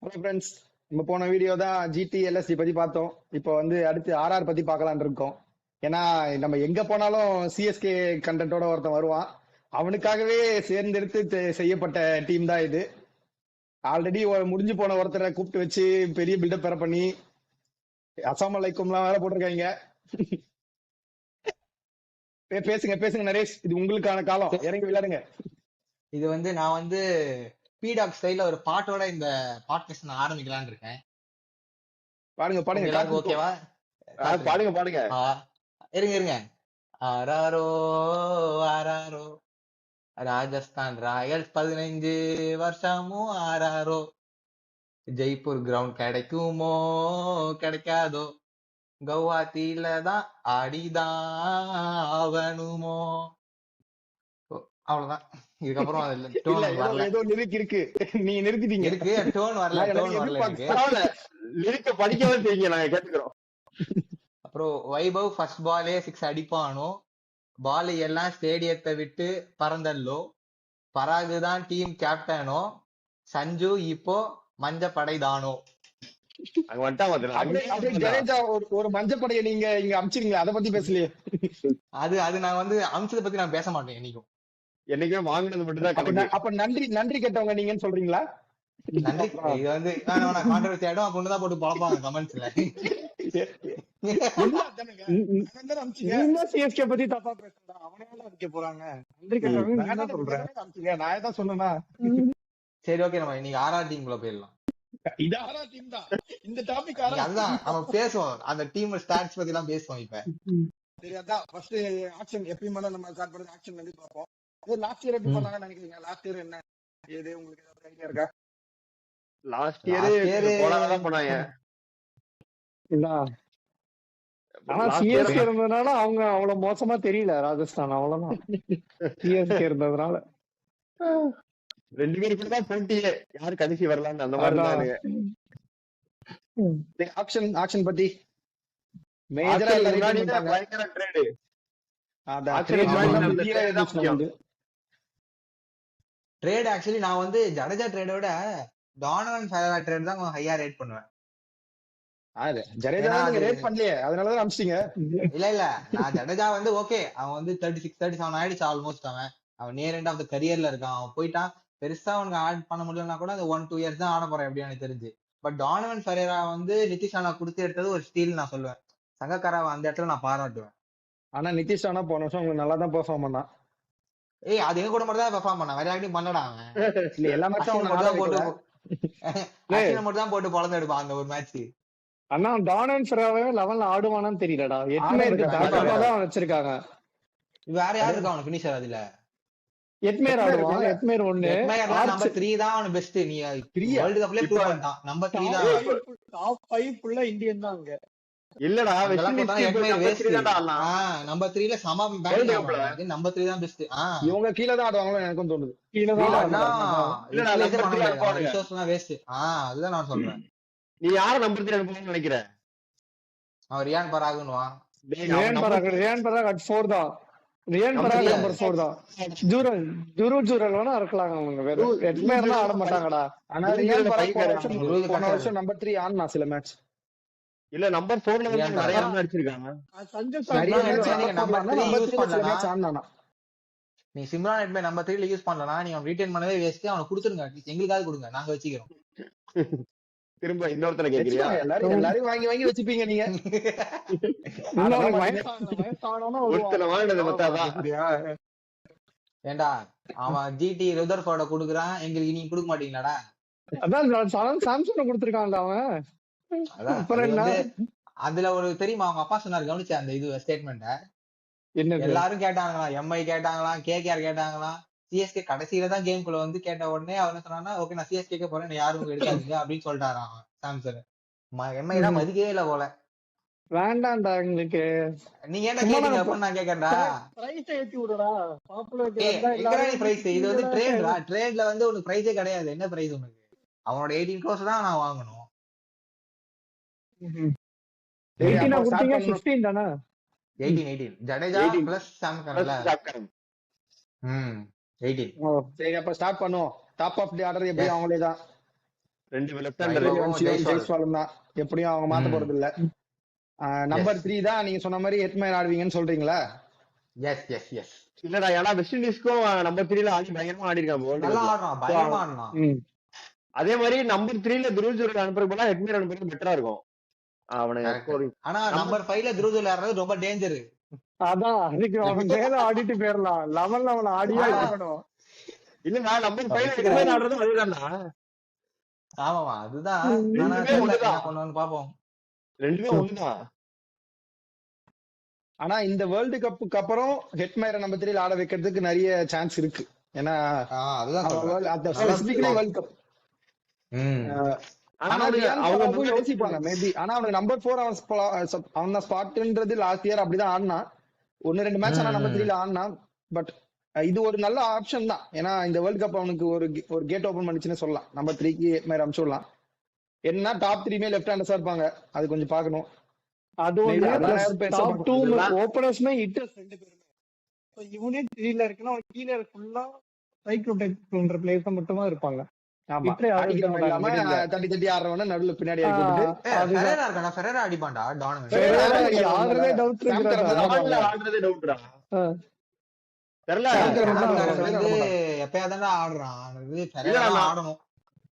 Hello friends, நம்ம போன video தான் GT LSD பத்தி பார்த்தோம். இப்போ வந்து அடுத்து RR பத்தி பார்க்கலாம்னு இருக்கோம். ஏன்னா நம்ம எங்க போனாலும் CSK கண்டென்ட்டோட ஒருத்தன் வருவான். அவனுக்காகவே சேர்ந்தெடுத்து செய்யப்பட்ட டீம் தான் இது. ஆல்ரெடி முடிஞ்சு போன ஒருத்தரை கூப்பிட்டு வச்சு பெரிய பில்டப் பெற பண்ணி அசாம் அலைக்கும்லாம் வேலை போட்டிருக்காங்க. பேசுங்க பேசுங்க நரேஷ், இது உங்களுக்கான காலம், இறங்கி விளையாடுங்க. இது வந்து நான் வந்து பீடாக் ஸ்டைல ஒரு பாட்டோட இந்த பாட்காஸ்ட் நான் ஆரம்பிக்கலாம்னு இருக்கேன். பாடுங்க பாடுங்க, எல்லாருக்கும் ஓகேவா? பாடுங்க பாடுங்க. இருங்க இருங்க. ஆராரோ ஆராரோ ராஜஸ்தான் ராயல்ஸ் 15 வருஷமும் ஆராரோ. ஜெய்ப்பூர் கிரவுண்ட் கிடைக்குமோ கிடைக்காதோ, கவுஹாத்தில தான் ஆடிதான் ஆகணுமோ. அவ்வளவுதான். இதுக்கப்புறம் அதுல டோன் வரல. ஏதோ லிரிக் இருக்கு, நீங்க நிறுத்திட்டீங்க. இருக்கு, டோன் வரல, டோன் வரல எனக்கு. லிரிக்க படிக்கவே தெரியுங்க, நாங்க கேட்டுக்கிறோம். அப்புறம் வைபவ் ஃபர்ஸ்ட் பாலே 6 அடிப்பானோ, பால் எல்லாம் ஸ்டேடியத்தை விட்டு பறந்தல்லோ, பராகுதான் டீம் கேப்டனோ, சஞ்சு இப்போ மஞ்ச படைதானோ. அங்க வந்துட்டா ஜடேஜா ஒரு மஞ்சப்படையை நீங்க இங்க அமிச்சிருக்கீங்க, அதை பத்தி பேசலையே. அது நான் வந்து அம்சத்தை பத்தி நான் பேச மாட்டேன் என்னைக்கும். என்னைக்குமே வாங்கினது மட்டும் தான். அப்ப நன்றி கேட்டவங்க நீங்கன்னு சொல்றீங்களா? நன்றி. இது வந்து கான்ட்ரவர்சி ஆயிடும், அப்படி தான் போட்டு பழப்பாங்க கமெண்ட்ஸ்ல. CSK பத்தி தப்பா பேசுறா, அவனால அடிக்க போறாங்க. நன்றி கேட்டவங்க சொல்றேன், நான் தான் சொன்னேன்னா. சரி ஓகே, நம்ம இன்னைக்கு RR டீம்குள்ள போயிடலாம். இது RR டீம் தான், இந்த டாபிக் அதான் நம்ம பேசுவோம், அந்த டீம் ஸ்டாட்ஸ் பத்தி எல்லாம் பேசுவோம் இப்ப. சரி, அதான் ஃபர்ஸ்ட் ஆக்ஷன். எப்பயும் நம்ம ஸ்டார்ட் பண்றது ஆக்ஷன் வந்து பார்ப்போம். அது லாஸ்ட் இயர் எப்படி பண்ணாங்கன்னு நினைக்கிறீங்க? லாஸ்ட் இயர் என்ன ஏது உங்களுக்கு ஏதாவது ஐடியா இருக்கா? லாஸ்ட் இயர் போனாதான் போனாங்க. ஆனா CSK இருந்ததுனால அவங்க அவ்வளவு மோசமா தெரியல. ராஜஸ்தான் அவ்வளவுதான். CSK இருந்ததுனால 2 பேருக்கு தான் போட்டியே, யாரு கடைசி வரலான்னு அந்த மாதிரி தான். ஆக்ஷன் பத்தி மேஜரா பயங்கர ட்ரேடு. ட்ரேட் ஆக்சுவலி நான் வந்து ஜடேஜா ட்ரேடோட டானவன் ஃபெரேரா ட்ரேட் தான் ஹையா ரேட் பண்ணுவேன். ஜடேஜா நீங்க ரேட் பண்ணலையே, அதனால தான் அமிச்சிட்டீங்க. இல்ல நான் ஜடேஜா வந்து ஓகே, அவன் வந்து 36 37 ஆயிடுச்சு ஆல்மோஸ்ட். அவன் நியர் எண்ட் ஆஃப் த கரியர்ல இருக்கான். அவன் போயிட்டான், பெருசா அவனுக்கு ஆட் பண்ண முடியலன்னா கூட அந்த 1-2 இயர்ஸ் தான் ஆட போறேன் எப்படி எனக்கு தெரிஞ்சு. பட் டானவன் ஃபெரேரா வந்து நிதிஷ் ராணா கொடுத்து எடுத்தது ஒரு ஸ்டீல் நான் சொல்லுவேன். சங்கக்காராவை அந்த இடத்துல நான் பாராட்டுவேன். ஆனா நிதிஷ் ராணா போன வருஷம் உங்களுக்கு நல்லா தான் பெர்ஃபார்ம் பண்ணான். ஏய், அது எங்க கூட மட்டும் தான் பெர்ஃபார்ம் பண்ணான், வேற யாரையும் பண்ணடா அவன். இல்ல எல்லா மேட்சும் அஸ்வினை மட்டும் தான் போட்டு பொழந்து எடுப்பான் அந்த ஒரு மேட்ச். அண்ணா டானன் ஃபெராவே 11ல ஆடுவானான்னு தெரியலடா. 8 பேருக்கு தான் வச்சிருக்காங்க. வேற யாரு இருக்கா அவனுக்கு ஃபினிஷர்? அதுல எட்மேர் ஆடுவான். எட்மேர் 1 நம்பர் 3 தான் அவன் பெஸ்ட். நீ வேர்ல்ட் கப்லயே ப்ரூவ் பண்ணிட்டான். நம்பர் 3 தான். டாப் 5 ஃபுல்லா இந்தியன் தான் அங்க. இல்லடா நம்பர் 3ல சம பேட்டிங். நம்பர் 3 தான் பெஸ்ட். இவங்க கீழ தான் ஆடுவாங்களோ எனக்கும் தோணுது. வேஸ்ட். அதுதான் நான் சொல்றேன். நீ யார நம்பர் 3 அனுப்பணும்னு நினைக்கிற? அவன் ரியான் பராகுன்னுவான். ரியான் பராக் அட் 4 தான். ரியான் பராக் நம்பர் 4 தான். ஜுரல் வேணா இருக்கலாம். அவங்க வேற எட்மேர்லாம் ஆட மாட்டாங்கடா. ஆனா ரியான் பராக் போன வருஷம் நம்பர் 3 ஆடுனா சில மேட்ச். இல்ல நம்பர் 4ல வந்து நிறைய ரன் அடிச்சிருக்காங்க. நீ சிம்ரான் எட்மே நம்பர் 3ல யூஸ் பண்ணலனா நீங்க ரிட்டைன் பண்ணவே வேஸ்ட். அவனை கொடுத்துருங்க, எங்களுக்காக கொடுங்க, நாங்க வச்சுக்கிறோம். திரும்ப இன்னொருத்தர கேக்குறியா? எல்லாரும் வாங்கி வச்சுப்பீங்க நீங்க. ஏண்டா அவன் GT ருதர்ஃபோர்ட குடுக்குறான், எங்களுக்கு நீங்க கொடுக்க மாட்டீங்களாடா? அதான் சாம்சங் கொடுத்திருக்கான்டா அவன். அதுல ஒரு தெரியுமா, அவங்க அப்பா சொன்னாரு, கவனிச்ச அந்த இது ஸ்டேட்மெண்ட. எல்லாரும் கேட்டாங்களா, MI கேட்டாங்களாம், KKR கேட்டாங்களாம். CSK கடைசியில தான் கேம்குள்ள வந்து கேட்ட உடனே அவன் சொன்னா, ஓகே நான் CSK போறேன், யாரும் எடுக்காதீங்க அப்படின்னு சொல்லிட்டாராம் அவன். சாம்சங் MI தான் மதிக்கவே இல்ல போல. வேண்டாம்டா எங்களுக்கு. நீங்க என்ன கேட்டீங்க அப்ப நான் கேக்குறேன்டா. பிரைஸ் ஏத்தி விடுடா. பாப்புலர் பிரைஸ் இது வந்து ட்ரேட்ரா. ட்ரேட்ல வந்து உனக்கு பிரைஸே கிடையாது. என்ன பிரைஸ் உனக்கு? அவனோட 18 crores தான் நான் வாங்கணும். 18 கொடுத்தீங்க, 16 தானா? 18 ஜடேஜா பிளஸ் சாம் கரன்ல. 18. சரி அப்ப ஸ்டார்ட் பண்ணுவோம். டாப் ஆஃப் தி ஆர்டர் எப்படி அவங்களே தான். 2 லெஃப்ட் ஹேண்டர். வைபவும் ஜெய்ஸ்வால். ஜெய்ஸ்வாலும் தான், எப்படியும் அவங்க மாத்த போறது இல்ல. நம்பர் 3 தான் நீங்க சொன்ன மாதிரி ஹெட்மயர் ஆடுவீங்கன்னு சொல்றீங்களா? எஸ் எஸ் எஸ் இல்லடா, ஏன்னா வெஸ்ட் இண்டீஸ்க்கும் நம்பர் 3ல ஆடி பயங்கரமா ஆடி இருக்காங்க. நல்லா ஆடுறான், பயமா ஆடுறான். அதே மாதிரி நம்பர் 3ல துருவ் ஜுரல் அனுப்புறது போல ஹெட்மயர் அனுப்புறது பெட்டரா இருக்கும் அவனுக்கு. ஆனா நம்பர் 5ல துருவ் ஜுரல் ஆடுறது ரொம்ப டேஞ்சர். அதான் அதுக்கு அவன் மேல ஆடிட்டு போயிடலாம். 11ல அவனை ஆடியே ஆகணும். இல்லடா, நம்பர் 5ல ஹெட்மயர் ஆடுறது அதுதான்டா. ஆமாமா, அதுதான். பாப்போம், ரெண்டுமே ஒண்ணுதான். ஆனா இந்த வேர்ல்டு கப்புக்கு அப்புறம் ஹெட்மயரை நம்பர் 3ல ஆட வைக்கிறதுக்கு நிறைய சான்ஸ் இருக்கு. ஏன்னா அதுதான் வேர்ல்ட் கப். அவங்க யோசிப்பாங்க மேபி. ஆனா அவனுக்கு நம்பர் 4 அவன் தான் ஸ்பாட்ன்றது லாஸ்ட் இயர் அப்படிதான் ஆடினான். 1-2 மேட்ச் ஆனா நம்பர் 3ல ஆடினான். பட் இது ஒரு நல்ல ஆப்ஷன் தான். ஏன்னா இந்த வேர்ல்ட் கப் அவனுக்கு ஒரு கேட் ஓபன் பண்ணிச்சுன்னு சொல்லலாம். நம்பர் 3க்கு ஹெட்மயர் அனுப்பிச்சு விடலாம். என்ன டாப் 3 லெஃப்ட் ஹேண்டர்ஸா இருப்பாங்க, அது கொஞ்சம் பாக்கணும். அது டாப் 2 ஓபனர்ஸ்மே ஹிட்டர்ஸ் 2 பேருமே. சோ இவனே 3ல இருக்குன்னா கீழ ஃபுல்லா ஸ்ட்ரைக் ரொட்டேட் பண்ற பிளேயர்ஸ் மட்டும் தான் இருப்பாங்க. ஆமா, அடிக்கிறவங்க இல்லாம தட்டி தட்டி ஆடுறவன நடுவுல பின்னாடி ஆடி போட்டுட்டு ஃபெரேரா இருக்கானா? ஃபெரேரா அடிப்பான்டா டானவன். ஆடுறதே டவுட் ஆடுறதே டவுட்டா. தெரியல, வந்து எப்பயாதான்டா ஆடுறான். ஃபெரேரா ஆடணும்.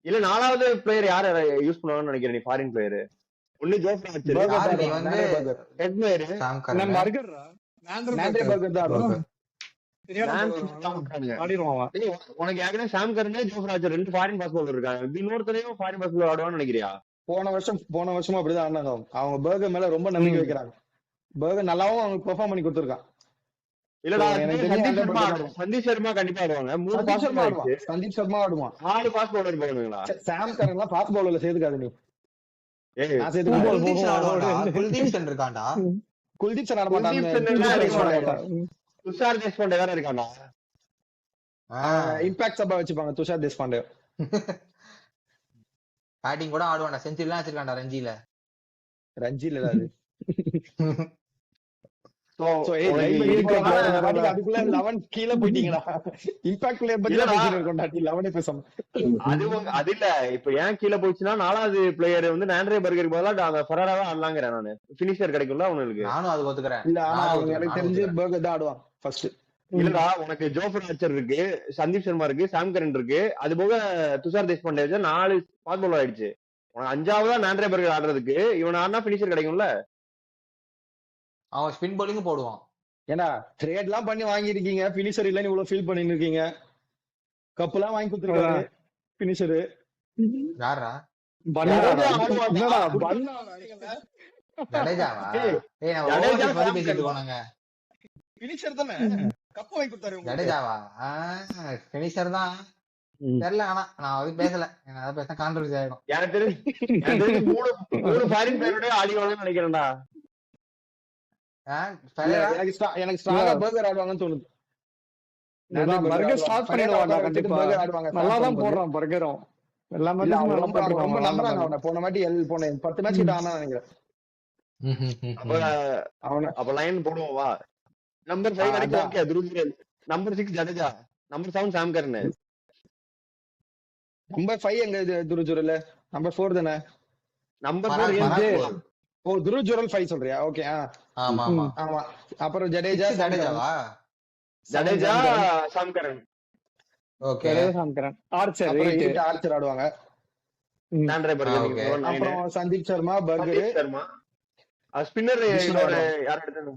இல்ல 4வது பிளேயர் யார யூஸ் பண்ணுவாங்கன்னு நினைக்கிறேன் நீ? ஃபாரின் பிளேயர் ஒன்னு ஜோஃப்ரா வச்சிருக்காரு. நீ வந்து ஹெட்மயர் சாம் கரன் பர்கர்ரா நாண்ட்ரே பர்கர் தான் ஆடுவான். உனக்கு ஏற்கனவே Sam Curran, Jofra Archer 2 foreign pace bowler இருக்காங்க. இன்னொருத்தரையும் ஃபாரின் பாஸ் பவுலர் ஆடுவான்னு நினைக்கிறியா? போன வருஷமும் அப்படிதான் ஆடினாங்க. அவங்க பர்கர் மேல ரொம்ப நம்பிக்கை வைக்கிறாங்க. பர்கர் நல்லாவும் அவங்க பெர்ஃபார்ம் பண்ணி கொடுத்திருக்கான். இல்லடா, சந்தீப் சர்மா கண்டிப்பா ஆடுவாங்க. 3 பாஸ் ஆடுவாங்க. சந்தீப் சர்மா ஆடுவான். 4 பாஸ் பவுலர் போடுவீங்களா? சாம் கரன்லாம் பாஸ் பவுலர்ல சேர்த்துக்காது நீ. குல்தீப் சென் இருக்கான்டா. குல்தீப் சென் ஆட மாட்டாங்க. துஷார் தேஷ்பாண்டே வேற இருக்கான்டா. இம்பாக்ட் சபா வச்சுப்பாங்க துஷார் தேஷ்பாண்டே. பேட்டிங் கூட ஆடுவான்டா. செஞ்சுரிலாம் வச்சிருக்கான்டா ரஞ்சில. ரஞ்சில அது அதுக்குள்ள 11 கீழே போயிட்டீங்களா? இம்பாக்ட் பிளேயர் பத்தி பேசிட்டு இருக்கோம்டா. 11 பேசாம அது இல்ல. இப்ப ஏன் கீழே போயிடுச்சுன்னா 4வது பிளேயர் வந்து நாண்ட்ரே பர்கருக்கு பதிலா அந்த ஃபெரேராவை ஆடலாங்கிறேன் நானு. பினிஷர் கிடைக்கும்ல அவனுக்கு. நானும் அது ஒத்துக்கிறேன். இல்ல, ஆனா எனக்கு தெரிஞ்சு பர்கர் தான் ஆடுவான் ஃபர்ஸ்ட். இல்லடா, உனக்கு ஜோஃப்ரா ஆர்ச்சர் இருக்கு, சந்தீப் சர்மா இருக்கு, சாம் கரன் இருக்கு. அது போக துஷார் தேஷ்பாண்டே வச்சு 4 பாஸ் பவுலர் ஆயிடுச்சு. உனக்கு 5வதா நாண்ட்ரே பர்கர் ஆடுறதுக்கு இவன் ஆடினா பினிஷர் கிடைக்கும்ல. அவன் ஸ்பின் பவுலிங் போடுவான். ஏன்னா ட்ரேட் எல்லாம் பண்ணி வாங்கி இருக்கீங்க, பினிஷர் இல்லன்னு இவ்வளவு ஃபீல் பண்ணிட்டு இருக்கீங்க. கப் எல்லாம் வாங்கி கொடுத்துருக்காரு பினிஷர். யாரா? ஜடேஜாவா? பேசிட்டு போனாங்க. பினிஷர் தானே கப் வாங்கி கொடுத்தாரு. ஜடேஜாவா? பினிஷர் தான் தெரியல. ஆனா நான் அது பேசல. ஏன்னா பேச கான்ட்ரவர்சி ஆயிடும். எனக்கு தெரிஞ்சு 3 ஃபாரின் பிளேயரோட ஆடிவாங்கன்னு நினைக்கிறேன்டா. எனக்கு ஸ்ட்ராங்கா பர்கர் ஆடுவாங்கன்னு தோணுது. பர்கர் ஸ்டார்ட் பண்ணிடுவாங்க கண்டிப்பா. நல்லா தான் போடுறான் பர்கரும். எல்லாமே ரொம்ப நம்புறாங்க அவனை. போன வாட்டி 10 மேட்ச் கிட்ட ஆனா நினைக்கிறேன். அப்ப லைன் போடுவோம் வா. நம்பர் 5 வரைக்கும் okay Dhruv Jurel. Number 6 Jadeja. Number 7 Sam Karan. Number 5 எங்க துருவ் ஜுரல்? நம்பர் 4 தானே? நம்பர் 4 ஓ, துருவ் ஜுரல் 5 சொல்றியா? ஓகே. ஆமா ஆமா ஆமா. அப்புறம் ஜடேஜாவா? ஜடேஜா சாம் கரன். ஓகே. சாம் கரன் ஆர்ச்சர் ஆர்ச்சர் ஆடுவாங்க. நாண்ட்ரே பர்கர். அப்புறம் சந்தீப் சர்மா பர்கர். சர்மா ஸ்பின்னர் யார் எடுத்தானோ?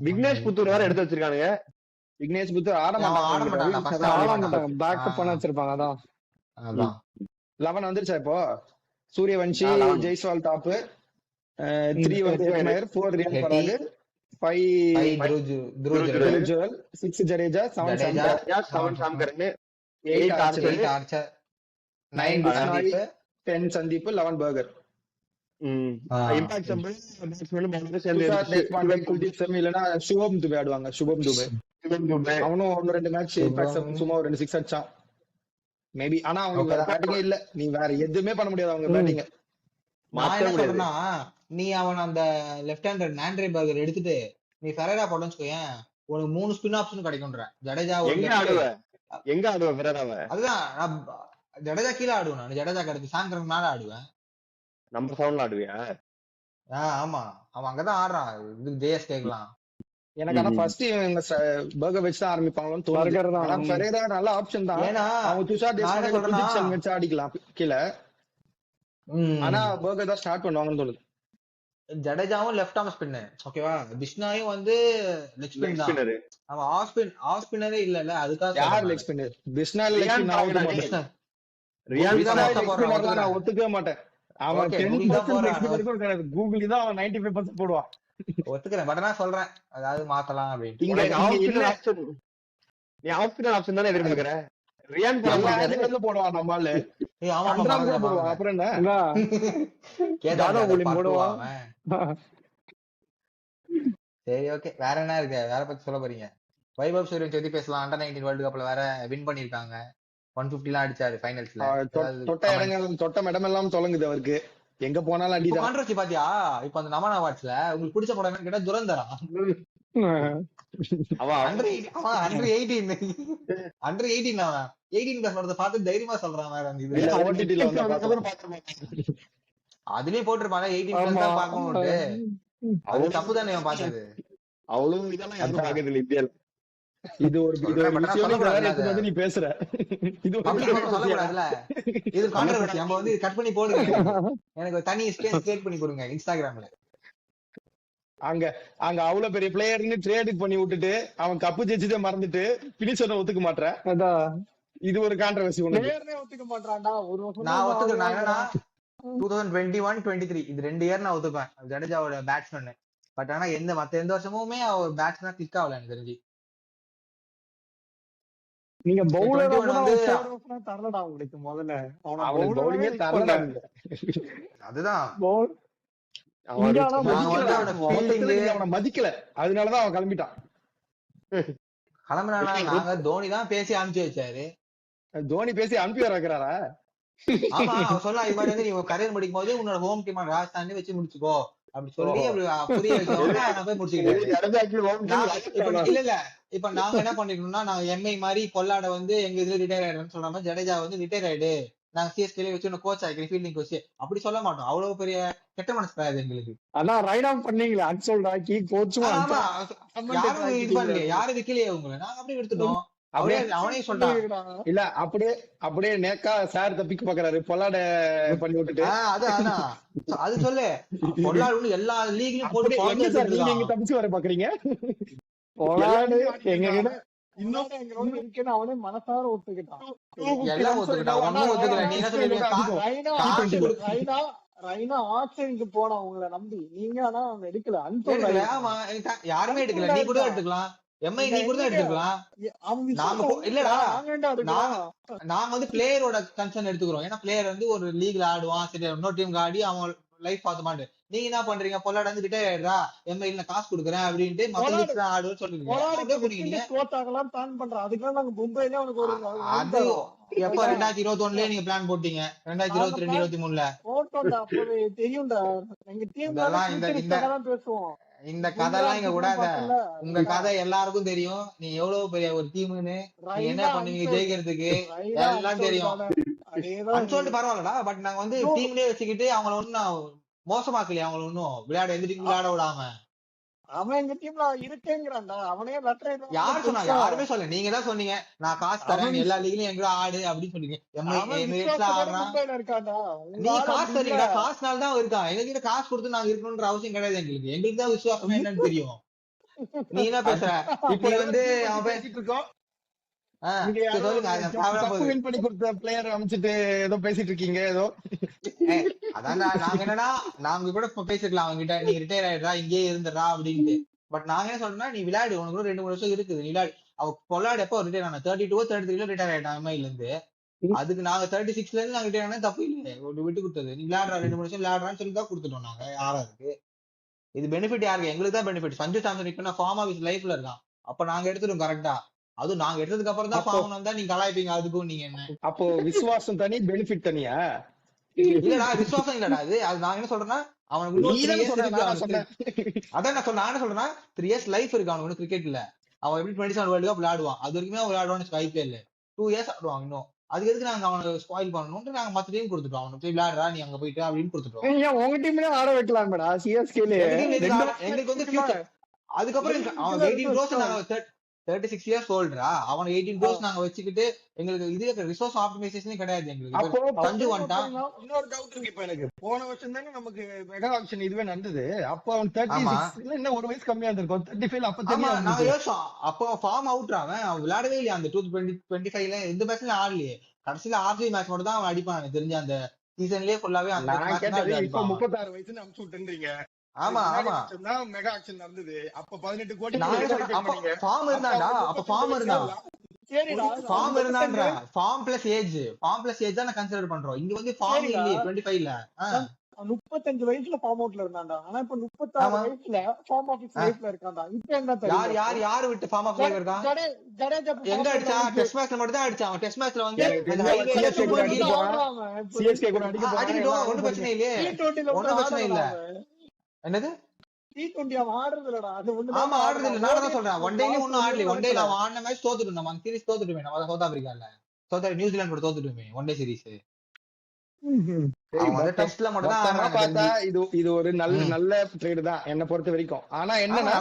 விக்னேஷ் புத்தூர் வேற எடுத்து வச்சிருக்கானுங்க. விக்னேஷ் புத்தூர் ஆட மாட்டாங்க. பேக்கப் பண்ண வச்சிருப்பாங்க. அதான் 11 வந்துருச்சா இப்போ? சூரியவன்ஷி, ஜெய்ஸ்வால் டாப், 3 வந்து Hetmyer, 4 Riyan Parag, 5 Dhruv Jurel, 6 Jadeja, 7 Sam Curran, 8 Archer, 9 10 Sandeep, 11 Burger. Impact சம்பல் பேட்ஸ்மேன் சேர்ந்து குல்தீப் சர்மா இல்லனா சுபம் துபே ஆடுவாங்க. சுபம் துபே அவனும் 1-2 மேட்ச் இம்பாக்ட் சும்மா 2 6 அடிச்சான் மேபி. ஆனா அவங்க வேற பேட்டிங்கே இல்ல. நீ வேற எதுவுமே பண்ண முடியாது அவங்க பேட்டிங்க. நான் என்ன சொல்றேன்னா, நீ அவன் அந்த லெஃப்ட் ஹேண்டர் நாண்ட்ரே பர்கர் எடுத்துட்டு நீ ஃபெரேரா போட்டோன்னு வச்சுக்கோயேன், உனக்கு 3 ஸ்பின் ஆப்ஷன் கிடைக்கும்ன்ற. ஜடேஜா எங்க ஆடுவேன் பெரேராவை? அதுதான் நான் ஜடேஜா கீழே ஆடுவேன். நான் ஜடேஜா அடுத்து சாங்கர் மேல ஆடுவேன். நம்பர் 7ல ஆடுவியா? ஆமா, அவன் அங்கதான் ஆடுறான். இது ஜேஎஸ்கேக்கலாம். எனக்கு ஆனா ஃபர்ஸ்ட் இவங்க பர்கர் வச்சு தான் ஆரம்பிப்பாங்களோன்னு தோணுது. Burger தான். ஆனா பெரேரா நல்ல ஆப்ஷன் தான். ஏன்னா அவங்க துஷார் நான் என்ன தேஷ்பாண்டே சொல்றேன்னா குல்தீப் வச்சு ஆடிக்கலாம் கீழே. ஆனா பர்கர் தான் ஸ்டார்ட் பண்ணுவாங்கன்னு தோணுது. ஜடேஜாவும் லெஃப்ட் ஆர்ம் ஸ்பின்னர், ஓகேவா? பிஷ்னாயும் வந்து லெக் ஸ்பின் தான். ஸ்பின்னரு அவன் ஆஃப் ஸ்பின்னரே இல்ல, அதுக்காக யார் சொல்றேன் லெக் நானு. ஸ்பின்னர்? பிஸ்னால் லெக் ரியான் ஸ்பின் நான் ஒத்துக்க பராக் மாட்டேன். பிஷ்னர் ரியான் கூகுளி தான் பராக் மொத்தம் லெக் போடுறான், ஸ்பின்னர்லாம் நான் ஒத்துக்கிறேன். ஒத்துக்கவே மாட்டேன். அவன் ஓகே, 10% கூகுளி தான் லெக் போடுறான், ஸ்பின்னர் கூட கிடையாது. கூகுளி தான் அவன் 95% போடுவான். ஒத்துக்கிறேன். பட் நான் சொல்றேன், அதாவது மாத்தலாம் அப்படின்ட்டு. இங்க உனக்கு இங்க ஆஃப் என்ன ஸ்பின்னர் ஆப்ஷன், நீ ஆஃப் ஸ்பின்னர் ஆப்ஷன் தானே எதிர்பார்க்கற? ரியான் பராக் எல்லா இருக்காரு, ஆங்கிள் இருந்து போடுவான் நம்மால. ஏய், ஆமா ஆமா, கன்றாம் கூட மறந்துட்டேன் போடுவான். மறந்துட்டேன். அப்புறம் என்ன? அதான் கேதார் ஜாதவ் ஜாதவ் கூலி பார்ட் 2 போடுவான். அவன். சரி, ஓகே. வேற என்ன இருக்கு? வேற பத்தி சொல்ல போறீங்க? வைபவ் சூரியன் பத்தி பேசலாம். அண்டர் 19 வேர்ல்டு கப்ல வேற வின் பண்ணிருக்காங்க. 150 எல்லாம் அடிச்சாரு ஃபைனல்ஸ்ல. ஏதாவது தொட்ட கமெண்ட்ஸ்? இடங்கள் தொட்ட இடமெல்லாம் தொலைங்குது அவருக்கு. எங்க போனாலும் இப்போ அடிதான். கான்ட்ரவர்சி பாத்தியா? இப்போ அந்த நமன் அவார்ட்ஸ்ல உங்களுக்கு பிடிச்ச படம் என்னன்னு கேட்டா துரந்தரா. அவன் அண்டர் 18 அவன் 18 பிளஸ் படத்தை பார்த்து தைரியமா சொல்றான். வேற அந்த இல்ல இதுல ஓடிடில வந்தா அதுக்கப்புறம் பாக்கலாம். பார்த்திருப்பேன். அதுலயும் போட்டிருப்பாங்க 18 பிளஸ் ஆமா. தான் பார்க்கணும்ட்டு. அது அவ்வளவு தப்பு தானே இவன் பார்த்தது. அவ்வளவு இதெல்லாம் யாரும் பாக்குறது இல்ல இந்தியால. இது ஒரு சொல்றேன், but ஆனா விஷயம் சொல்லக்கூடாது வேற அது. எடுத்துட்டு வந்து நீ பேசுற. இது ஒரு பப்ளிக் controversy. சொல்லக்கூடாதுல்ல. இது கான்ட்ரவர்சி. நம்ம வந்து கட் பண்ணி போடுங்க. எனக்கு ஒரு தனி ஸ்பேஸ் கிரியேட் பண்ணி கொடுங்க இன்ஸ்டாகிராம்ல. அங்க அங்க அவ்வளவு பெரிய பிளேயர்னு ட்ரேட் பண்ணி விட்டுட்டு அவன் கப்பு ஜெயிச்சதே மறந்துட்டு பினிஷர் ஒத்துக்க மாட்டேன். அதான் இது ஒரு கான்ட்ரவர்சி உனக்கு. பிளேயர்னே ஒத்துக்க மாட்டான்டா. ஒரு வருஷம் நான் தான் ஒத்துக்கிறேன். நான் என்னன்னா ஆடுவான். 2021, 23 இது 2 இயர் நான் ஒத்துப்பேன் ஜடேஜாவோட பேட்ஸ்மேன். பட் ஆனா மத்த எந்த வருஷமுமே அவர் பேட்ஸ்மேன் கிளிக் ஆகல எனக்கு தெரிஞ்சு. நீங்க பவுலர் 21 வந்து தரலடா உங்களுக்கு முதல்ல. அவனுக்கு பவுலிங்கே தரல. அதுதான் அவன் இங்க rich ஆனா man. நான் வந்து அவனோட ஃபீல்டிங் அவனை மதிக்கல. அதனாலதான் அவன் கிளம்பிட்டான். கிளம்பினானா? நாங்க தோனி தான் பேசி அனுப்பிச்சு வச்சாரு. தோனி பேசி அனுப்பி வர வைக்கிறாரா? ஆமா, அவன் சொன்னா இது மாதிரி வந்து நீ கரியர் முடிக்கும் போது உன்னோட ஹோம் டீம் ராஜஸ்தான் வச்சு முடிச்சுக்கோ அப்படி சொல்லி அப்படி புரிய வச்சவங்க நான் போய் முடிச்சுக்கிட்டேன். ஜடேஜா actually home team இப்ப இல்ல இப்ப நாங்க என்ன பண்ணிக்கணும்னா, நாங்க எம்ஐ மாதிரி பொல்லாட வந்து எங்க இதுல ரிட்டையர் ஆயிடுறேன்னு சொல்ற மாதிரி ஜடேஜா வந்து ரிட்டையர் ஆயிடு, நாங்க சிஎஸ்கே வச்சு கோச் ஆகிக்கிறேன் ஃபீல்டிங் கோச் அப்படி சொல்ல மாட்டோம். அவ்வளவு பெரிய கெட்ட மனசு கிடையாது எங்களுக்கு. அதான் ரைட் ஆஃப் பண்ணீங்களே அன்சோல்ட் ஆக்கி கோச்சும் ஆமா, யாரும் இது பண்ணல, யாரும் விக்கலையே உங்களை. நாங்க அப்படியே எடுத்துட்டோம். அவனே சொல்றான். இல்ல அப்படியே நேக்கா சார் தப்பிக்க பாக்குறாரு பொல்லாட பண்ணி விட்டுட்டு. அதான் அது சொல்லு. பொல்லாடு எல்லா லீக்லயும் போட்டு எங்க சார் நீங்க இங்க தப்பிச்சு வர பாக்குறீங்க? பொலாடு எங்க கிட்ட இன்னொரு எங்களோட இருக்குன்னு அவனே மனசார ஒத்துக்கிட்டான். எல்லாம் ஒத்துக்கிட்டா, ஒண்ணும் ஒத்துக்கல. நீ என்ன சொல்றீங்க? ரைனா ஆக்ஷனுக்கு போனா உங்களை நம்பி நீங்க ஆனா அவங்க எடுக்கல அன்சோல்ட். எடுக்கல. ஆமா, யாருமே எடுக்கல. நீ கூட எடுத்துக்கலாம். எம்ஐ நீ கூட தான் எடுத்துக்கலாம். இல்லடா, நாங்க வந்து பிளேயரோட கன்சர்ன் எடுத்துக்கிறோம். ஏன்னா பிளேயர் வந்து ஒரு லீக்ல ஆடுவான், சரி இன்னொரு டீமுக்கு ஆடி அவன் லைஃப் பார்த்த மாட்டேன். நீங்க என்ன பண்றீங்க? பொல்லாட வந்து ரிட்டையர் ஆயிடுறா, எம்ஐல நான் காசு கொடுக்குறேன் அப்படின்ட்டு மத்த லீக்ஸ் தான் ஆடுன்னு சொல்றீங்க. அது எப்ப 2021 நீங்க பிளான் போட்டீங்க? 2022, 23 தெரியும்டா. எங்க டீம் பேசுவோம். இந்த கதைலாம் இங்க கூடாத. உங்க கதை எல்லாருக்கும் தெரியும். நீ எவ்வளவு பெரிய ஒரு டீம்னு, நீ என்ன பண்ணுவீங்க ஜெயிக்கிறதுக்கு எல்லாம் தெரியும். சொல்லிட்டு பரவாயில்லடா. பட் நாங்க வந்து டீம்லயே வச்சுக்கிட்டு அவங்கள ஒண்ணும் மோசமாக்கலையே. அவங்கள ஒண்ணும் எந்த டீம் விளையாட விடாம. அவன் எங்க டீம்ல இருக்கேங்கிறான்டா. அவனே யார் சொன்னா? யாருமே சொல்ல. நீங்க தான் சொன்னீங்க நான் காசு தரேன், எல்லா லீக்லயும் எங்க ஆடு அப்படின்னு சொன்னீங்க. ஆடுறான். நீ காசு தரீங்கடா, காசுனால தான் இருக்கான். எங்ககிட்ட காசு கொடுத்து நாங்க இருக்கணும்ன்ற அவசியம் கிடையாது எங்களுக்கு. எங்களுக்கு தான் விசுவாசமே என்னன்னு தெரியும். நீ என்ன பேசுற? இப்ப வந்து அவன் பேசிட்டு இருக்கோம். பண்ணி கொடுத்த பிளேயர் அமைச்சிட்டு ஏதோ பேசிட்டு இருக்கீங்க ஏதோ. அதான் நாங்க என்னன்னா, நாங்க கூட பேசிருக்கலாம் அவங்க கிட்ட, நீ ரிட்டையர் ஆயிடுறா இங்கேயே இருந்துடா அப்படின்ட்டு. பட் நாங்க என்ன சொல்றோம்னா, நீ விளையாடு, உனக்கு கூட 2-3 வருஷம் இருக்குது, நீ விளையாடு. அவ பொல்லாடு எப்போ ரிட்டையர் ஆனா 32 33 ரிட்டையர் ஆயிட்டான் எம்ஐல இருந்து. அதுக்கு நாங்க 36 இருந்து நாங்க ரிட்டையர் ஆனா தப்பு இல்லை, விட்டு கொடுத்தது. நீ விளையாடுறா 2-3 வருஷம் விளையாடுறான்னு சொல்லி தான் கொடுத்துட்டோம் நாங்க. யாராருக்கு இது பெனிஃபிட்? யாருக்கு? எங்களுக்கு தான் பெனிஃபிட். சஞ்சு சாம்சன் இப்ப ஃபார்ம் ஆஃப் லைஃப்ல இருக்கான். அப்ப நாங்க எடுத்துட்டோம் கரெக்டா. அதுவும் நாங்க எடுத்ததுக்கு அப்புறம் தான் ஃபார்ம் வந்தா நீங்க கலாய்ப்பீங்க. அதுக்கும் நீங்க என்ன? அப்போ விசுவாசம் தனி, பெனிஃபிட் தனியா? இல்லடா, விசுவாசம் இல்லடா. அது நாங்க என்ன சொல்றேன்னா, அவனுக்கு அதான் நான் சொல்றேன்னா 3 இயர்ஸ் லைஃப் இருக்கு அவனுக்கு கிரிக்கெட்ல. அவன் எப்படி 27 வேர்ல்டு கப் விளையாடுவான். அது வரைக்குமே விளையாடுவான்னு ஐபிஎல். 2 இயர்ஸ் ஆடுவாங்க இன்னும். அதுக்கு எதுக்கு நாங்க அவனுக்கு ஸ்பாயில் பண்ணணும்னு நாங்க மத்த டீம் கொடுத்துட்டோம். அவனுக்கு போய் விளையாடுறா நீ அங்க போயிட்டு அப்படின்னு கொடுத்துட்டோம். ஏன் உங்க டீம்லயே ஆட வைக்கலாமேடா சிஎஸ்கேல. எங்களுக்கு வந்து ஃபியூச்சர். அதுக்கப்புறம் அவன் 18 க்ரோஸ் நாங்க 36 இயர்ஸ் ஓல்டா அவன் 18 க்ரோஸ் நாங்க வச்சுக்கிட்டு எங்களுக்கு இது ரிசோர்ஸ் ஆப்டிமைசேஷனே கிடையாது எங்களுக்கு. அப்போ சஞ்சு வந்துட்டான். இன்னொரு டவுட் இருக்கு இப்ப எனக்கு. போன வருஷம் தானே நமக்கு மெகா ஆக்ஷன் இதுவே நடந்தது. அப்போ அவன் 36 இன்னும் ஒரு வயசு கம்மியா இருந்திருக்கும். 35 அப்ப ஆமா தெரியும். நாங்க யோசிச்சோம். அப்போ ஃபார்ம் அவுட் அவன் விளையாடவே இல்லையா அந்த 2025ல எந்த மேட்ச்ல ஆடலையே. கடைசியில ஆர்சிபி மேட்ச் மட்டும் தான் அவன் அடிப்பான் எனக்கு தெரிஞ்ச அந்த சீசன்லயே ஃபுல்லாவே அந்த நான் மேட்ச் தான் கேட்டது இப்போ அடிப்பான். 36 வயசுன்னு அனுப்பிச்சு விட்டுன்றீங்க. ஆமா ஆமா மெகா ஆக்ஷன் நடந்தது. அப்ப 18 கோடி நான் அப்ப ஃபார்ம் இருந்தான்டா. அப்ப ஃபார்ம் இருந்தான். சரிடா ஃபார்ம் இருந்தான்றா. ஃபார்ம் பிளஸ் ஏஜ் தான் நான் கன்சிடர் பண்றோம். இங்க வந்து ஃபார்ம் இல்லையே 25ல. 35 வயசுல ஃபார்ம் அவுட்ல இருந்தான்டா. ஆனா இப்ப 36 வயசுல ஃபார்ம் ஆஃப் லைஃப்ல இருக்கான்டா. இப்ப என்ன தெரியும்? யார் விட்டு ஃபார்ம் ஆஃப் லைஃப் இருக்கான்? ஜடேஜா எங்க அடிச்சா? டெஸ்ட் மேட்ச்ல மட்டும் தான் அடிச்சான். டெஸ்ட் மேட்ச்ல வந்து சிஎஸ்கே கூட அடிக்க அடிக்கட்டும். ஒண்ணும் பிரச்சனை இல்லையே. ஒண்ணும் பிரச்சனை இல்ல. என்னது T20 அவன் ஆடுறது இல்லடா. அது ஒண்ணு ஆமா ஆடுறது இல்ல. நான் தான் சொல்றேன். ஒன் டேல ஒண்ணும் ஆடல. ஒன் டேல அவன் ஆடின மேட்ச் தோத்துட்டோம். நம்ம அந்த சீரிஸ் தோத்துட்டுமே. நம்ம சவுத் ஆப்பிரிக்கால நியூசிலாந்து கூட தோத்துட்டுமே ஒன் டே சீரிஸ். அவன் வந்து டெஸ்ட்ல மட்டும் தான் பார்த்தா இது ஒரு நல்ல ட்ரேட் தான் என்ன பொறுத்த வரைக்கும். ஆனா என்னன்னா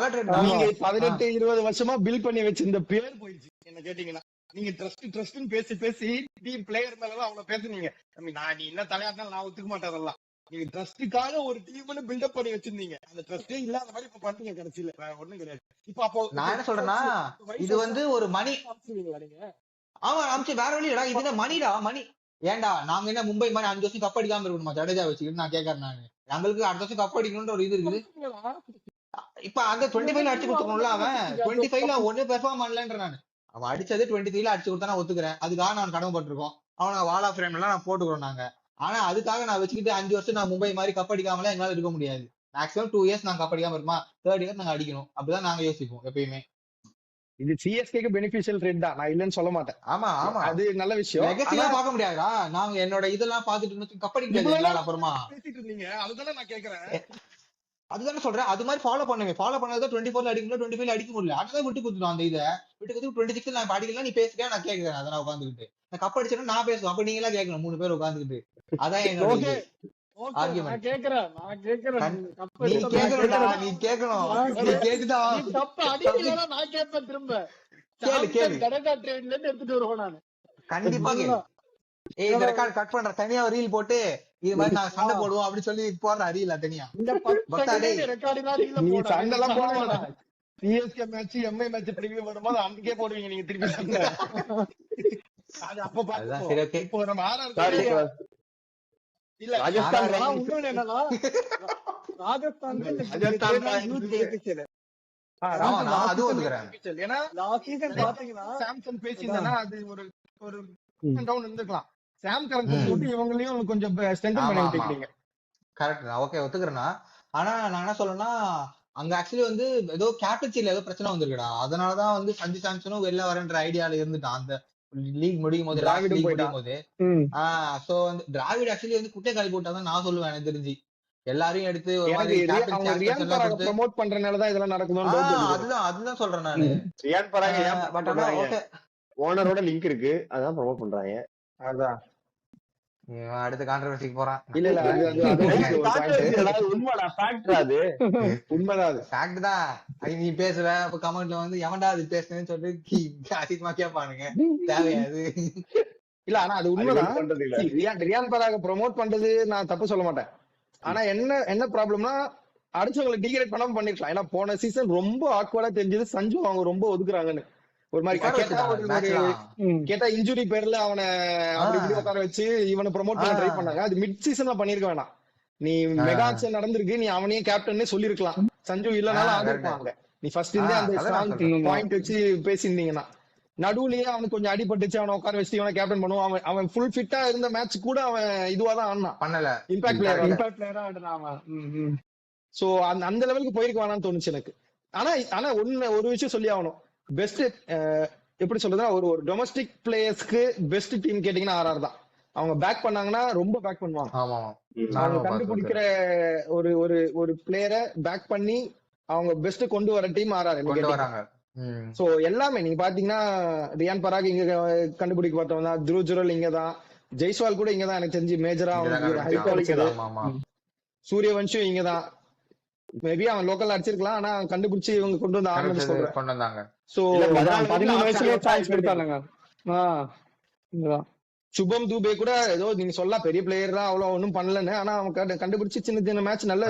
நீங்க 18-20 வருஷமா பில் பண்ணி வச்சிருந்த பேர் போயிடுச்சு என்ன கேட்டீங்கன்னா. நீங்க ட்ரஸ்ட்னு பேசி டீம் பிளேயர் மேலதான் அவ்வளவு பேசுனீங்க. நீ என்ன தலையாட்டினாலும் நான் ஒத்துக்க மாட்டேன். அதெல்லாம் நீங்க ட்ரஸ்டுக்காக ஒரு டீம்னு பில்டப் பண்ணி வச்சிருந்தீங்க. அந்த ட்ரஸ்டே இல்லாத மாதிரி இப்ப பண்றீங்க கடைசியில. ஒண்ணும் கிடையாது. இப்ப அப்போ நான் என்ன சொல்றேன்னா இது வந்து ஒரு மணி. ஆமா அமிச்சு வேற வழி இல்லடா. இது மணிடா மணி. ஏன்டா நாங்க என்ன மும்பை மாதிரி 5 வருஷம் கப் அடிக்காம இருக்கணுமா ஜடேஜா வச்சுக்கிட்டு நான் கேட்கறேன். நானு எங்களுக்கு அடுத்த வருஷம் கப் அடிக்கணும்ன்ற ஒரு இது இருக்குது. இப்ப அந்த 25ல அடிச்சு கொடுத்துக்கணும்ல. அவன் 25ல ஒண்ணு பெர்ஃபார்ம் பண்ணலன்ற. நானு அவன் அடிச்சது 23ல அடிச்சு கொடுத்தா நான் ஒத்துக்கிறேன். அதுக்காக நான் கடமைப்பட்டிருக்கோம். அவனை வால் ஆஃப் ஃப்ரேம் எல்லாம் நான் போட்டுக்கிறோம் நாங்க. ஆனா அதுக்காக நான் வச்சுக்கிட்டு 5 வருஷம் நான் மும்பை மாதிரி கப் அடிக்காமலாம் எங்களால இருக்க முடியாது. மேக்ஸிமம் 2 இயர்ஸ் நாங்க கப் அடிக்காம இருப்போம். 3rd இயர் நாங்க அடிக்கணும். அப்படிதான் நாங்க யோசிப்போம் எப்பயுமே. இது சிஎஸ்கேக்கு பெனிஃபிஷியல் ட்ரேட் தான். நான் இல்லன்னு சொல்ல மாட்டேன். ஆமா ஆமா அது நல்ல விஷயம். லெகசிலாம் பார்க்க முடியாதா? நாங்க என்னோட இதெல்லாம் பாத்துட்டு கப் அடிக்க முடியாது. அப்புறமா பேசிட்டு இருந்தீங்க. அதுதானே நான் கேக்குறேன். அதுதானே சொல்றேன். அது மாதிரி ஃபாலோ பண்ணுங்க. ஃபாலோ பண்ணாத 24ல அடிக்க முடியல, 25ல அடிக்க முடியல. அதான் விட்டு கொடுத்துட்டோம். அந்த இதை விட்டு கொடுத்து 26ல நான் அடிக்கலாம். நீ பேசுறியா? நான் கேக்குறேன். அதை நான் உட்காந்துக்கிட்டு நான் கப் அடிச்சேன்னா நான் பேசுவேன். அப்ப நீங்க எல்லாம் கேட்கணும் 3 பேர் உட்காந்துக்கிட்டு. அதான் என்னோட ஆர்குமெண்ட். நான் கேக்குறேன். நீ கேக்குறடா. நீ கேட்கணும். நீ கேக்குதா? கப் அடிக்கலனா நான் கேட்பேன் திரும்ப. கேளு ஜடேஜா ட்ரேட்ல இருந்து எடுத்துட்டு வருவோம் நான். கண்டிப்பா கேளு. இந்த ரெக்கார்ட் கட் பண்ற தனியா ஒரு ரீல் போட்டு இது மாதிரி நான் சண்டை போடுவோம் அப்படி சொல்லி போடுற ரீல் தனியா. இந்த 10 ரெக்கார்ட் தான் ரீல்ல நீ சண்டை எல்லாம் போடுவீங்க. CSK match Mi match preview வரும்போது அன்னைக்கே போடுவீங்க நீங்க திருப்பி சண்டை. அது அப்ப பாத்துக்கலாம். சரி ஓகே. இப்போ நம்ம ஆர்ஆர் இல்ல ராஜஸ்தான் உண்மை என்னன்னா ராஜஸ்தான் அது ஒதுக்குறேன். ஏன்னா லாஸ்ட் சீசன் பாத்தீங்கன்னா சாம்சங் பேசியிருந்தா அது ஒரு டவுன் இருந்துக்கலாம். சாம் கரண்ட் போட்டு இவங்களையும் கொஞ்சம் ஸ்ட்ரென்தன் பண்ணி விட்டுருக்கீங்க. கரெக்ட் தான். ஓகே ஒத்துக்கிறேன்னா. ஆனா நான் என்ன சொல்லணும்னா அங்க ஆக்சுவலி வந்து ஏதோ கேப்டன்சில ஏதோ பிரச்சனை வந்திருக்குடா. அதனாலதான் வந்து சஞ்சு சாம்சனும் வெளில வரன்ற ஐடியால இருந்துட்டான். அந்த லீக் முடியும் போது டிராவிடும் முடியும் போது சோ வந்து டிராவிட் ஆக்சுவலி வந்து குட்டை காலி போட்டாதான் நான் சொல்லுவேன். எனக்கு தெரிஞ்சு எல்லாரையும் எடுத்து ஒரு மாதிரி ப்ரோமோட் பண்றனாலதான் இதெல்லாம் நடக்குமோ. அதுதான் சொல்றேன் நானு. ரியான் பராக் பட் ஆனா ஓகே ஓனரோட லிங்க் இருக்கு. அதான் ப்ரோமோட் பண்றாங்க. அதான் அடுத்த கான்ட்ரோவர்சிக்கு போறான். இல்ல இல்ல அது உண்மைடா. ஃபேக்ட். அது உண்மைதான். அது ஃபேக்ட் தான். நீ பேசுவ அப்ப கமெண்ட்ல வந்து எவன்டா அது பேசுனேன்னு சொல்லி அதிகமா கேட்பானுங்க. தேவையாது இல்ல. ஆனா அது உண்மைதான். ரியான் பராக் ப்ரோமோட் பண்றது நான் தப்பு சொல்ல மாட்டேன். ஆனா என்ன ப்ராப்ளம்னா அடிச்சவங்களை டிகிரேட் பண்ணாம பண்ணிருக்கலாம். ஏன்னா போன சீசன் ரொம்ப ஆக்வர்டா தெரிஞ்சது சஞ்சு அவங்க ரொம்ப ஒதுக்குறாங்கன்னு. ஒரு மாதிரி கேட்டா இன்ஜுரி பேர்ல அவனை அப்படி உட்கார வச்சு இவனை ப்ரோமோட் பண்ண ட்ரை பண்ணாங்க. அது மிட் சீசன்ல பண்ணிருக்க வேணாம். நீ மெகா ஆக்ஷன் நடந்திருக்கு. நீ அவனையே கேப்டன் சொல்லிருக்கலாம். சஞ்சு இல்லனாலும் ஆடிருப்பாங்க. நீ ஃபர்ஸ்ட் இருந்தே அந்த பாயிண்ட் வச்சு பேசியிருந்தீங்கன்னா. நடுவுலயே அவனுக்கு கொஞ்சம் அடிபட்டுச்சு. அவனை உட்கார வச்சு இவனை கேப்டன் பண்ணுவான். அவன் ஃபுல் ஃபிட்டா இருந்த மேட்ச் கூட அவன் இதுவாதான் ஆடினான். பண்ணல. இம்பாக்ட் பிளேயரா ஆடினான். சோ அந்த லெவலுக்கு போயிருக்க வேணாம்னு தோணுச்சு எனக்கு. ஆனா ஒரு விஷயம் சொல்லி ஆகணும். பெஸ்ட் எப்படி சொல்றதுன்னா ஒரு டொமஸ்டிக் பிளேயர்ஸ்க்கு பெஸ்ட் டீம் கேட்டீங்கன்னா ஆர்ஆர் தான். அவங்க பேக் பண்ணாங்கன்னா ரொம்ப பேக் பண்ணுவாங்க. அவங்க கண்டுபிடிக்கிற ஒரு பிளேயரை பேக் பண்ணி அவங்க பெஸ்ட் கொண்டு வர டீம் ஆர்ஆர். சோ எல்லாமே நீங்க பாத்தீங்கன்னா ரியான் பராக் இங்க கண்டுபிடிக்க பார்த்தவன் தான், துருவ் ஜுரல் இங்கதான், ஜெய்ஸ்வால் கூட இங்கதான் எனக்கு தெரிஞ்சு மேஜரா சூரியவன்ஷும் இங்கதான். மேபி அவன் லோக்கல் அடிச்சிருக்கலாம், ஆனா அவன் கண்டுபிடிச்சு இவங்க கொண்டு வந்து ஆரம்பிச்சு கொண்டு வந்தாங்க. சோ 13 வயசுலயே சான்ஸ் கொடுத்தாங்க. சுபம் தூபே கூட ஏதோ நீங்க சொல்லலாம் பெரிய பிளேயர் தான், அவ்வளவு ஒன்னும் பண்ணலன்னு, ஆனா அவன் கண்டுபிடிச்சு சின்ன சின்ன மேட்ச் நல்லா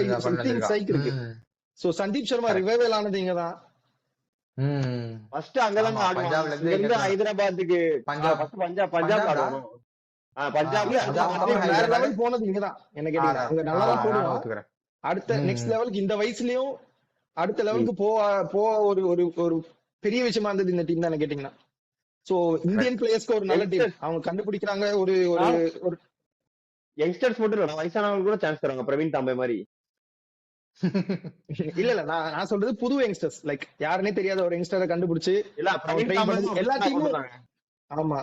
சைக்கிள் இருக்கு. சோ சந்தீப் சர்மா ரிவைவல் ஆனது இங்கதான். ஃபர்ஸ்ட் அங்கதான் ஆடுவாங்க, ஹைதராபாத்துக்கு பஞ்சாப் ஆடுவாங்க. வேற லெவல் போனது இங்கதான் என்ன கேட்டீங்கன்னா, அங்க நல்லா தான் போடுவான். அடுத்த நெக்ஸ்ட் லெவலுக்கு இந்த வயசுலயும் அடுத்த லெவலுக்கு போ ஒரு பெரிய விஷயமா இருந்தது இந்த டீம் தான் கேட்டீங்கன்னா. சோ இந்தியன் பிளேயர்ஸ்க்கு ஒரு நல்ல டீம் அவங்க கண்டுபிடிக்கிறாங்க. ஒரு யங்ஸ்டர்ஸ் மட்டும் இல்ல, வயசானவங்க கூட சான்ஸ் தராங்க, பிரவீன் தாம்பே மாதிரி. இல்ல நான் சொல்றது புது யங்ஸ்டர்ஸ், லைக் யாருன்னே தெரியாத ஒரு யங்ஸ்டரை கண்டுபிடிச்சு எல்லா டீமும். ஆமா,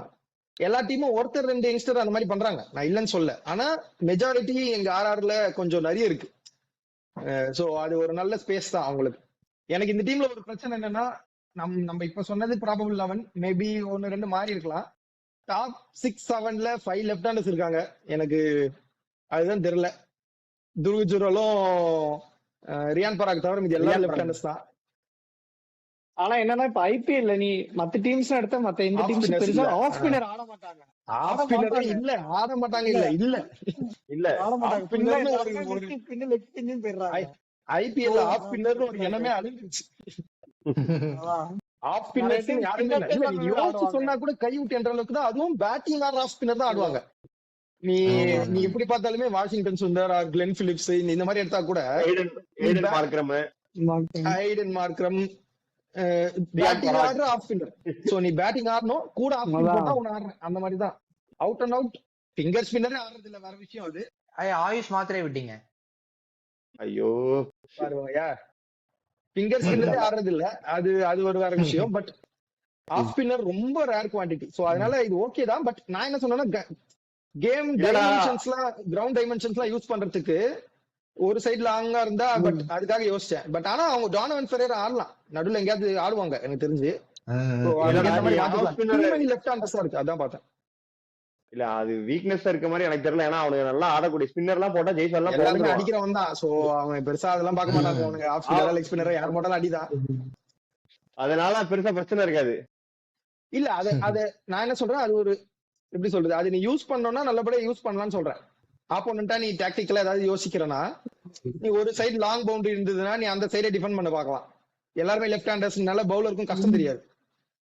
எல்லா டீமும் ஒருத்தர் 2 யங்ஸ்டர் அந்த மாதிரி பண்றாங்க, நான் இல்லன்னு சொல்ல. ஆனா மெஜாரிட்டி எங்க ஆர்ஆர்ல கொஞ்சம் நிறைய இருக்கு. சோ அது ஒரு நல்ல ஸ்பேஸ் தான் அவங்களுக்கு. எனக்கு இந்த டீம்ல ஒரு பிரச்சனை என்னன்னா, நம்ம இப்ப சொன்னது ப்ராபபிள் 11 மேபி 1-2 மாறி இருக்கலாம். டாப் 6-7ல 5 லெஃப்ட் ஹேண்டர்ஸ் இருக்காங்க. எனக்கு அதுதான் தெரியல. துருவ் ஜுரலும் ரியான் பராக் தவிர மீதி எல்லாரும் லெஃப்ட் ஹேண்டர்ஸ் தான். ஆனா என்னன்னா இப்ப ஐபிஎல்ல நீ மத்த டீம்ஸ் எடுத்த மத்த இந்த டீம்ஸ் பெருசா ஆஃப் ஸ்பின்னர் ஆட மாட்டாங்க. ஆட மாட்டாங்க இல்ல ஆட மாட்டாங்க ஐபிஎல் ஆஃப் ஸ்பின்னர் ஒரு எண்ணமே அழிஞ்சிருச்சு. ஆஃப் ஸ்பின்னர்ஸ் யாருமே இல்ல. நீ யோசிச்சு சொன்னா கூட கை விட்டு என்ற அளவுக்கு தான், அதுவும் பேட்டிங் ஆடுற ஆஃப் ஸ்பின்னர் தான் ஆடுவாங்க. நீ எப்படி பார்த்தாலுமே வாஷிங்டன் சுந்தர், கிளென் பிலிப்ஸ் இந்த மாதிரி எடுத்தா கூட ஐடன் மார்க்ரம் பேட்டிங் ஆடுற ஆஃப் ஸ்பின்னர். சோ நீ பேட்டிங் ஆடணும் கூட ஆஃப் ஸ்பின் போட்டா உன ஆடுற அந்த மாதிரி தான். அவுட் அண்ட் அவுட் ஃபிங்கர் ஸ்பின்னரே ஆடுறது இல்ல, வேற விஷயம் அது. ஆயுஷ் மாத்திரை விட்டீங்க. ஐயோ பாருவாயா, ஃபிங்கர் ஸ்பின்னரே ஆடுறது இல்ல, அது ஒரு வேற விஷயம். பட் ஆஃப் ஸ்பின்னர் ரொம்ப ரேர் குவாண்டிட்டி. சோ அதனால இது ஓகே தான். பட் நான் என்ன சொன்னேன்னா, கேம் டைமென்ஷன்ஸ்லாம் கிரவுண்ட் டைமென்ஷன்ஸ்லாம் யூஸ் பண்றதுக்கு ஒரு சைடு லாங்கா இருந்தா, பட் அதுக்காக யோசிச்சேன். பட் ஆனா அவங்க டானவன் ஃபெரேரா ஆடலாம், நடுவுல எங்கேயாவது ஆடுவாங்க எனக்கு தெரிஞ்சு. லெஃப்ட் ஹேண்டர்ஸா இருக்கு, அதான் பார்த்தேன். இல்ல அது வீக்னஸ் இருக்க மாதிரி எனக்கு தெரியல. ஏன்னா அவனுக்கு நல்லா ஆடக்கூடிய ஸ்பின்னர் எல்லாம் போட்டா ஜெய்ஸ்வால் எல்லாருமே அடிக்கிறவன் தான். சோ அவங்க பெருசா அதெல்லாம் பார்க்க மாட்டாங்க. அவனுக்கு ஆஃப் ஸ்பின்னர் லெக் ஸ்பின்னர் யார் போட்டாலும் அடிதான். அதனால பெருசா பிரச்சனை இருக்காது. இல்ல அது நான் என்ன சொல்றேன், அது ஒரு எப்படி சொல்றது, அது நீ யூஸ் பண்ணோம்னா நல்லபடியா யூஸ் பண்ணலாம்னு சொல்றேன். ஆப்போனண்டா நீ டாக்டிக்கலா ஏதாவது யோசிக்கிறனா, நீ ஒரு சைடு லாங் பவுண்டரி இருந்ததுன்னா நீ அந்த சைடை டிஃபெண்ட் பண்ண பார்க்கலாம். எல்லாருமே லெஃப்ட் ஹேண்டர்ஸ்னால பவுலருக்கும் கஷ்டம் தெரியாது.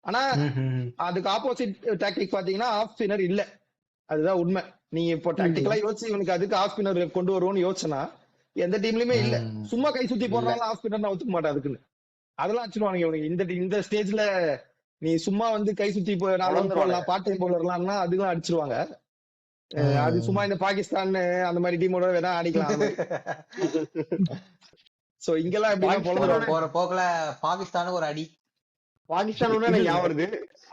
ஆனா அதுக்கு ஆப்போசிட் டாக்டிக் பாத்தீங்கன்னா ஆஃப் ஸ்பின்னர் இல்ல, அதுதான் உண்மை. நீ இப்போ டாக்டிக்கலா யோசிச்சு இவனுக்கு அதுக்கு ஆஃப் ஸ்பின்னர் கொண்டு வருவோம்னு யோசிச்சனா எந்த டீம்லயுமே இல்ல. சும்மா கை சுத்தி போடுறாங்க ஆஃப் ஸ்பின்னர், நான் ஒத்துக்க மாட்டேன் அதுக்குன்னு. அதெல்லாம் அடிச்சிருவானுங்க இவனுக்கு. இந்த ஸ்டேஜ்ல நீ சும்மா வந்து கை சுத்தி போடலாம், பார்ட் டைம் போலர்லாம்னா அதுவும் அடிச்சிருவாங்க. அது சும்மா இந்த பாகிஸ்தான் அந்த மாதிரி டீமோட வேணா ஆடிக்கலாம். சோ இங்கெல்லாம் எப்படி போற போக்குல பாகிஸ்தானுக்கு ஒரு அடி. பாகிஸ்தான் வருது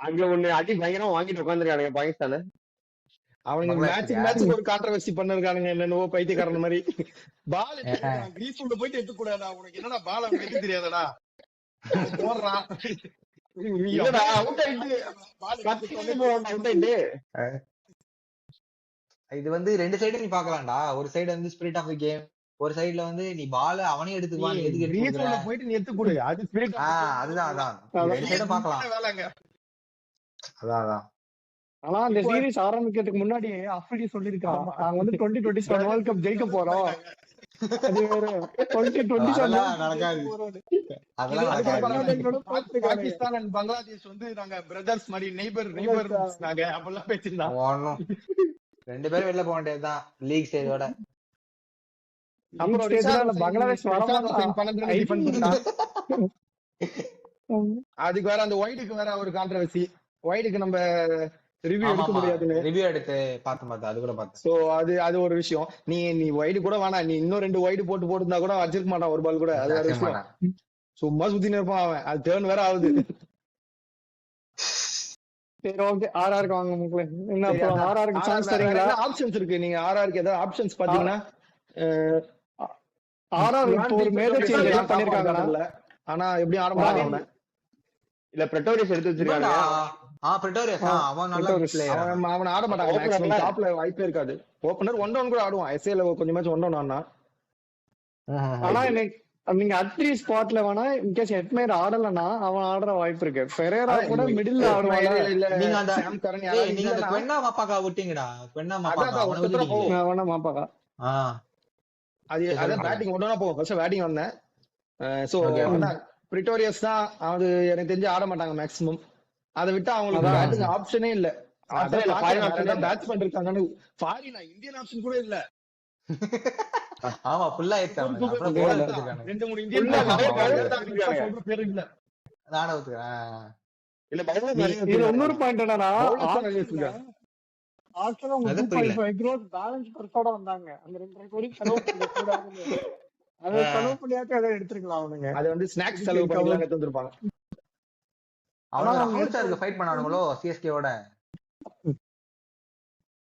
அங்க ஒண்ணு அடி பயங்கரம் வாங்கிட்டு உட்காந்துருக்கானுங்க பாகிஸ்தானு. அவனுங்க மேட்சுக்கு ஒரு கான்ட்ரவர்சி பண்ணிருக்கானுங்க, என்னென்னவோ பைத்தியக்காரன் மாதிரி. பால் கிரீஸ் உள்ள போயிட்டு எடுக்க கூடாதா, உனக்கு என்னடா பால் அவனுக்கு எடுக்க தெரியாதடா போடுறான். இது வந்து 2 சைடு நீ பாக்கலாம்டா. ஒரு சைடு வந்து ஸ்பிரிட் ஆஃப் தி கேம், ஒரு சைடுல வந்து நீ பால் அவனே எடுத்துக்குவான், எதுக்கு எடுத்துக்குற போயிட்டு நீ எடுத்து கொடு, அது ஸ்பிரிட். அதான் 2 சைடும் பார்க்கலாம். அதான் ஆனா அந்த சீரிஸ் ஆரம்பிக்கிறதுக்கு முன்னாடி அப்படி சொல்லிருக்கான், நாங்க வந்து 2027 வேர்ல்ட் கப் ஜெயிக்க போறோம். அது வேற 2027 பாகிஸ்தான் அண்ட் பங்களாதேஷ் வந்து நாங்க பிரதர்ஸ் மாதிரி நெய்பர் நாங்க அப்பெல்லாம் பேசிருந்தோம். 2 பேரும் வெளில போக வேண்டியதுதான் லீக் ஸ்டேஜோட. பங்களாதேஷ் அதுக்கு வேற அந்த ஒயிடுக்கு வேற ஒரு கான்ட்ரவர்சி. ஒயிடுக்கு நம்ம ரிவ்யூ எடுக்க முடியாதுன்னு ரிவ்யூ எடுத்து பார்த்தேன், அது கூட பார்த்தேன். சோ அது ஒரு விஷயம். நீ வைடு கூட வேணாம், நீ இன்னும் 2 வைடு போட்டுருந்தா கூட வச்சிருக்க மாட்டான் ஒரு பால் கூட. அது வேற விஷயம். சும்மா சுத்தின்னு இருப்பான் அவன், அது டேர்ன் வேற ஆகுது. சரி ஓகே, ஆர்ஆருக்கு வாங்க. என்ன ஆர்ஆருக்கு சான்ஸ் தரீங்களா? ஆப்ஷன்ஸ் இருக்கு. நீங்க ஆர்ஆருக்கு ஏதாவது ஆப்ஷன்ஸ் பாத்தீங்கன்னா, ஆர்ஆர் இப்போ ஒரு மேஜர் சேஞ்ச் பண்ணிருக்காங்க. ஆனா எப்படி ஆட மாட்டாங்க அவன. இல்ல பிரெட்டோரியஸ் எடுத்து இன்னொன்னு, வச்சிருக்கானுங்க. பிரிட்டோரியஸ் அவன் நல்ல பிரிட்டோரியஸ். பிளேயர். அவனை ஆட மாட்டாங்க Opener மேக்ஸிமம், ல டாப்ல வாய்ப்பே இருக்காது. ஓப்பனர் 1-1 கூட ஆடுவான், எஸ்ஏல கொஞ்சம் மேட்ச் 1-1 ஆனா. ஆனா எனக்கு நீங்க அட்ரி ஸ்பாட்ல வேணா இன்கேஸ் ஹெட்மேர் ஆடலன்னா அவன் ஆடுற வாய்ப்பு இருக்கு. ஃபெரேரா கூட மிடில் ஆடுவாங்க. நீங்க அந்த சாம் கரன் நீங்க யாராவது அந்த இல்லைன்னா குவென்னா மாப்பாக்கா விட்டீங்கடா. குவென்னா மாப்பாக்கா அதான் அவனை ஒருத்தர விட்டுட்டீங்க. போகும். வேணா மாப்பாக்கா. அது சரி, அதான் சொல்லுங்க. பேட்டிங் 1-1 போகும். ஃபர்ஸ்ட் பேட்டிங் வந்தேன். So Okay. அதான் பிரிட்டோரியஸ் தான். அது எனக்கு தெரிஞ்சு ஆட மாட்டாங்க மேக்ஸிமம். அதை விட்டு அவங்களுக்கு அதான். பேட்டிங் ஆப்ஷனே இல்ல. Option இல்ல, foreign option இல்ல. பேட்ஸ்மேன் இருக்காங்கன்னு ஃபாரினா இந்தியன் ஆப்ஷன் கூட இல்ல. ஆமா ஃபுல்லா ஏத்தாங்க. அப்புறம் இல்ல, bowler இல்ல. எடுத்துக்கானுங்க. 2-3 இந்தியன் Full ஆ நிறைய players bowler தான் தான் இருக்காங்க. சொல்ற பேர் இல்ல. நானே ஒத்துக்கிறேன். இல்ல bowler நிறைய இதுல வச்சிருக்காங்க. இன்னொரு பாயிண்ட் என்னன்னா Bowlers தான் நிறைய வச்சிருக்காங்க. ஆக்சுவலா அவங்க அது புரியல. 2.5 crores பேலன்ஸ் பர்ஸோட வந்தாங்க. அந்த 2.5 கோடி செலவு பண்ணக்கூடாதுன்னு. அதை செலவு பண்ணியாச்சும் அதை எடுத்துருக்கலாம் அவனுங்க. அது வந்து ஸ்நாக்ஸ் செலவு பண்ணிக்கலாம் எடுத்து வந்திருப்பாங்க. அவனுங்க அவங்க ஆல்ஸ்டாருக்கு ஃபைட் பண்ணானுங்களோ சிஎஸ்கேவோட.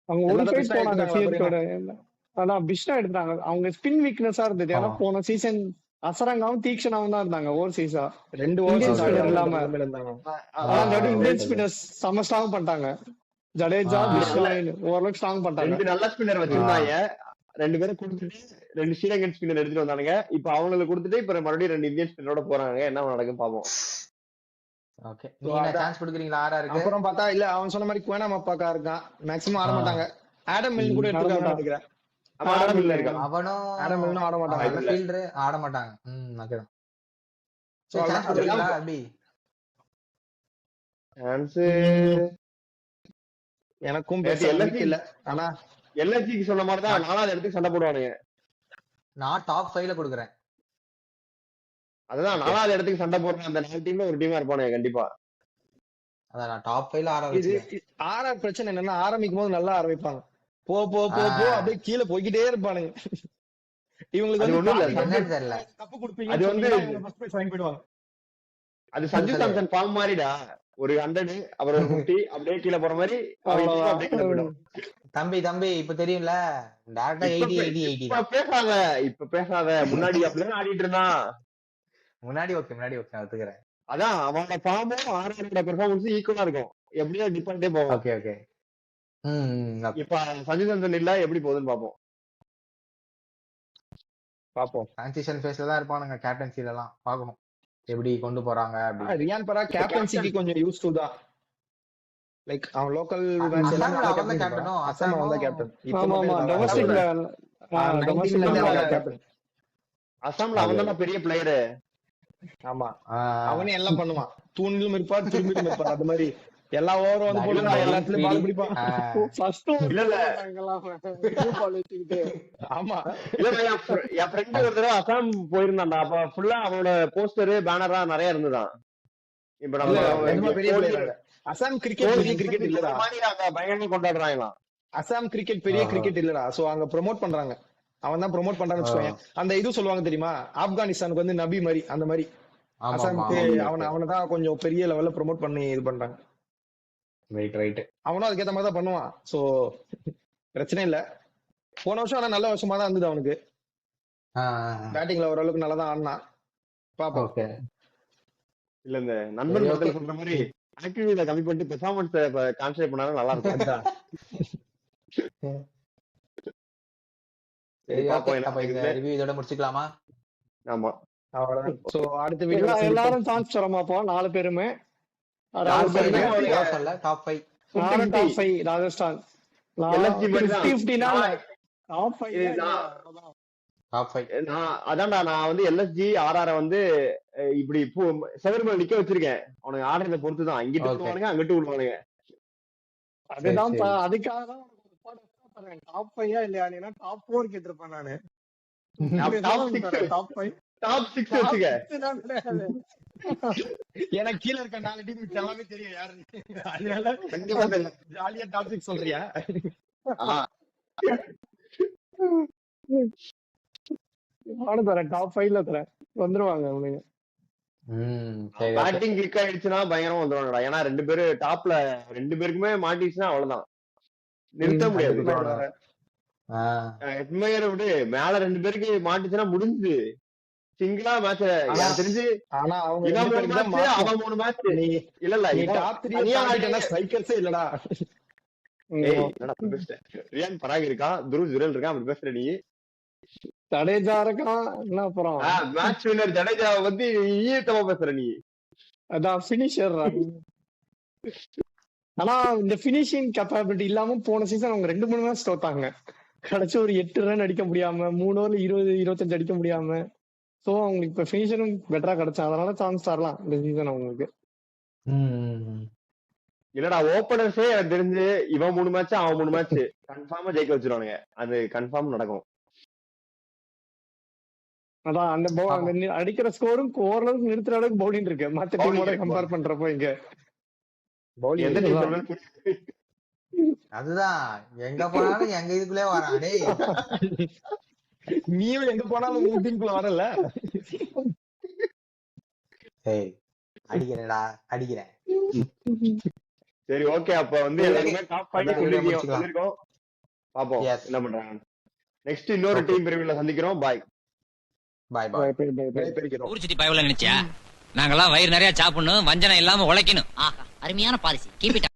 அவங்க ஒரு எல்லாரும் சைடு பிஷ்னா போனாங்க எடுத்துட்டாங்களா சிஎஸ்கேட. அதான் பிஷ்னா எடுத்தாங்க. அவங்க ஸ்பின் வீக்னஸா இருந்தது. ஏன்னா போன சீசன் அசரங்காவும் தீக்ஷனாவும் தான் இருந்தாங்க ஓவர்சீஸா. 2 Indian overs spinner இல்லாம. நிலைமையில இருந்தாங்க. ஆனா இந்த வாட்டி இந்தியன் ஸ்பின்னர்ஸ் செம்ம ஸ்ட்ராங் பண்ணிட்டாங்க. ஜடேஜா பிஷ்லைன் ஓரளவுக்கு ஸ்ட்ராங் பண்ணிட்டாங்க. 2 நல்ல ஸ்பின்னர் வச்சிருந்தாங்க. 2 பேரும் கொடுத்துட்டு 2 ஸ்ரீலங்கன் ஸ்பின்னர் எடுத்துட்டு வந்தானுங்க. இப்ப அவங்களுக்கு கொடுத்துட்டு இப்ப மறுபடியும் 2 இந்தியன் ஸ்பின்னரோட போறாங்க. என்ன நடக்கும் பாப்போம். ஓகே. நீங்க சான்ஸ் கொடுக்குறீங்களா ஆரா இருக்கு? அப்புறம் பார்த்தா இல்ல அவன் சொன்ன மாதிரி குவேனா மப்பாக்கா இருக்கான். மேக்ஸிமம் ஆட மாட்டாங்க. ஆடம் மில்ன் கூட எடுத்துக்காங்க நினைக்கிறேன். அப்ப ஆடம் இல்ல இருக்கான். அவனும் ஆடம் மில்னும் ஆட மாட்டாங்க. ஃபீல்டர் ஆட மாட்டாங்க. ஓகேதான். So, சரி, அதான் சான்ஸ் கொடுக்குறீங்களா அப்படி? சான்ஸ் எனக்கும் நேத்து பேச LSG இல்ல. ஆனா எல்எஸ்சிக்கு சொன்ன மாதிரி தான் 4வது இடத்துக்கு சண்டை போடுவானுங்க. நான் டாப் 5ல கொடுக்குறேன். அதுதான் 4வது இடத்துக்கு சண்டை போடுற அந்த 4 டீம்ல ஒரு டீமா இருப்பானுங்க கண்டிப்பா. அதான் நான் டாப் 5ல ஆரா இது வச்சிருக்கேன். ஆர்ஆர் பிரச்சனை என்னன்னா ஆரம்பிக்கும் போது நல்லா ஆரம்பிப்பாங்க. போ போ போ போ அப்படியே கீழே போய்கிட்டே இருப்பானுங்க. இவங்களுக்கு அது வந்து ஒண்ணும் இல்ல. என்னன்னு தெரியல. கப்பு கொடுப்பீங்க. அது வந்து ஃபர்ஸ்ட் பிரைஸ் வாங்கி போயிடுவாங்க. அது சஞ்சு சாம்சன் ஃபார்ம் மாதிரிடா. ஒரு 100 அப்புறம் ஒரு 50 அப்படியே கீழே போற மாதிரி அவங்க team அப்படியே கீழே போயிடும். தம்பி இப்ப தெரியும்ல டைரக்டா 80 இப்ப தான். பேசாத இப்ப பேசாத முன்னாடி அப்படிதான் ஆடிட்டு இருந்தான். முன்னாடி ஓகே ஒத்துக்கிறேன். அதான் அவனோட ஃபார்மும் ஆரோட பெர்ஃபார்மன்ஸ் ஈக்குவலா இருக்கும். எப்படியோ டிபெண்டே போகும். ஓகே. ஓகே. இப்ப சஞ்சு சாம்சன் இல்ல எப்படி போகுதுன்னு பாப்போம். டிரான்சிஷன் ஃபேஸ்ல தான் இருப்பானுங்க. கேப்டன்சில எல்லாம் பார்க்கணும் எப்படி கொண்டு போறாங்க அப்படி. ரியான் பரா கேப்டன்சிக்கு கொஞ்சம் யூஸ்ஃபுல் தான். லைக் அவன் லோக்கல் மேட்ச் எல்லாம் அசாம்ல அவன் தான் கேப்டனோ. அசாம் அவன் தான் கேப்டன். ஆமா ஆமா டொமஸ்டிக்ல கேப்டன். அசாம்ல அவன் தான் பெரிய பிளேயரு. ஆமா அவனே எல்லாம் பண்ணுவான். தூணிலும் இருப்பார் திரும்பிலும் இருப்பார். அது மாதிரி எல்லா ஓவரும் வந்து போட்டு எல்லா இடத்துலயும் பால் பிடிப்பான். ஃபர்ஸ்ட் இல்ல இல்ல ஆமா இல்ல என் ஃப்ரெண்ட் ஒரு தடவை அசாம் போயிருந்தான்டா. அப்ப ஃபுல்லா அவனோட போஸ்டர் பேனரா நிறைய இருந்துதான். இப்ப நம்ம பெரிய பிளேயர். அசாம் கிரிக்கெட் பெரிய கிரிக்கெட் இல்லடா. பயங்கரமா கொண்டாடுறாங்களாம். அசாம் கிரிக்கெட் பெரிய கிரிக்கெட் இல்லடா. சோ அங்க ப்ரோமோட் பண்றாங்க. அவன் தான் ப்ரோமோட் பண்றான்னு வச்சுக்கோங்க. அந்த இது சொல்லுவாங்க தெரியுமா, ஆப்கானிஸ்தானுக்கு வந்து நபி மாதிரி அந்த மாதிரி அசாமுக்கு அவனதான் கொஞ்சம் பெரிய லெவல்ல ப்ரோமோட் பண்ணி இது பண்றாங்க. ரைட். அவனும் அதுக்கேத்த மாதிரி தான் பண்ணுவான். சோ பிரச்சனை இல்ல. போன வருஷம் ஆனா நல்ல வருஷமா தான் இருந்தது அவனுக்கு. பேட்டிங்ல ஓரளவுக்கு நல்லா தான் ஆடினான். பாப்போம். ஓகே. இல்ல இந்த நண்பன் படத்துல சொல்ற மாதிரி ஆக்டிவிட்டில கம்மி பண்ணிட்டு பெர்ஃபார்மன்ஸ் கான்சென்ட்ரேட் பண்ணாலும் நல்லா இருக்கும். ரிவ்யூ இதோட முடிச்சுக்கலாமா? ஆமா அவ்வளவுதான். சோ அடுத்த வீடியோ எல்லாரும் சான்ஸ் தரமா போ 4 பேருமே. டாப் 5 டாப் 5 ராஜஸ்தான் LSG மாதிரி தான். 50-50 டாப் 5 டாப் 5. அதான்டா நான் வந்து எல்எஸ்ஜி ஆர்ஆர் வந்து இப்படி செவர்மேல நிக்க வச்சிருக்கேன். அவனுக்கு ஆடுறத பொறுத்து தான் இங்கிட்டு விடுவானுங்க அங்கிட்டு விடுவானுங்க. அதுதான் அதுக்காக தான் டாப் 5 இல்லையா? நீனா டாப் 4 கேட்டிருப்பேன் நானு. டாப் 6 வச்சுக்க. எனக்கு கீழ இருக்க 4 டீம் எல்லாமே தெரியும் யாருன்னு. அதனால ஜாலியா டாப் 6 சொல்றியா? நானும் தரேன் டாப் 5ல தரேன். வந்துருவாங்க அவனுங்க. பேட்டிங் கிளிக் ஆயிடுச்சுன்னா பயங்கரமா வந்துருவாங்கடா. ஏன்னா 2 பேரு டாப்ல 2 பேருக்குமே மாட்டிச்சுன்னா அவ்வளவுதான், நிறுத்த முடியாது. எட்மயரை விட மேல 2 பேருக்கு மாட்டுச்சுன்னா முடிஞ்சு. சிங்கிளா மேட்ச் ஆனா எனக்கு தெரிஞ்சு ஆனா அவங்க இவன் 3 ரெண்டு பேருக்கு தான் மேட்ச் மாத்தணும். அவன் 3 மேட்ச் நீ இல்ல நீ இவன் டாப் 3 தனியா தாண்டிட்டனா ஸ்ட்ரைக்கர்ஸே இல்லடா. ஏய் என்னடா அப்படி பேசுற? ரியான் பராக் இருக்கான், துருவ் ஜுரேல் இருக்கான், அப்படி பேசுற நீ? ஜடேஜா இருக்கான் என்ன அப்புறம் மேட்ச் வின்னர் ஜடேஜாவை பத்தி ஈத்தமா பேசுற நீ? அதான் பினிஷர். ஆனா இந்த பினிஷிங் கேப்பபிலிட்டி இல்லாம போன சீசன் அவங்க 2-3 மேட்ச் தோத்தாங்க. கடைசி ஒரு 8 ரன் அடிக்க முடியாம 3 ஓவர்ல 20-25 அடிக்க முடியாம. சோ அவங்களுக்கு இப்ப பினிஷரும் பெட்டரா கிடைச்சா அதனால சான்ஸ் தரலாம் இந்த சீசன் அவங்களுக்கு. இல்லடா ஓப்பனர்ஸே எனக்கு தெரிஞ்சு இவன் 3 மேட்ச் அவன் 3 மேட்ச் கன்ஃபார்மா ஜெயிக்க வச்சிருவானுங்க. அது கன்ஃபார்ம் நடக்கும். அதான் அந்த அடிக்கிற ஸ்கோரும் ஓரளவுக்கு நிறுத்துற அளவுக்கு பவுலிங் இருக்கு மத்த டீமோட கம்பேர் பண்றப்போ இங்க எந்த டீம் சொல்றது? அதுதான் எங்க போனாலும் எங்க இதுக்குள்ளே வரான். டேய் நீயும் எங்க போனாலும் உங்க டீமுக்குள்ள வரல. ஏய் அடிக்கிறேன்டா அடிக்கிறேன். சரி ஓகே, அப்ப வந்து எல்லாருமே டாப் 5 சொல்லிருக்கோம். பாப்போம் Yes. என்ன பண்றாங்க. நெக்ஸ்ட் இன்னொரு டீம் ரிவ்யூல சந்திக்கிறோம். பாய் பாய் பாய். பெருக்கிறோம். ஊர் சுத்தி பயவுல நினைச்சா நாங்கெல்லாம் வயிறு நிறைய சாப்பிடணும், வஞ்சனம் இல்லாம உழைக்கணும். ஆஹா அருமையான பாலிசி. Keep it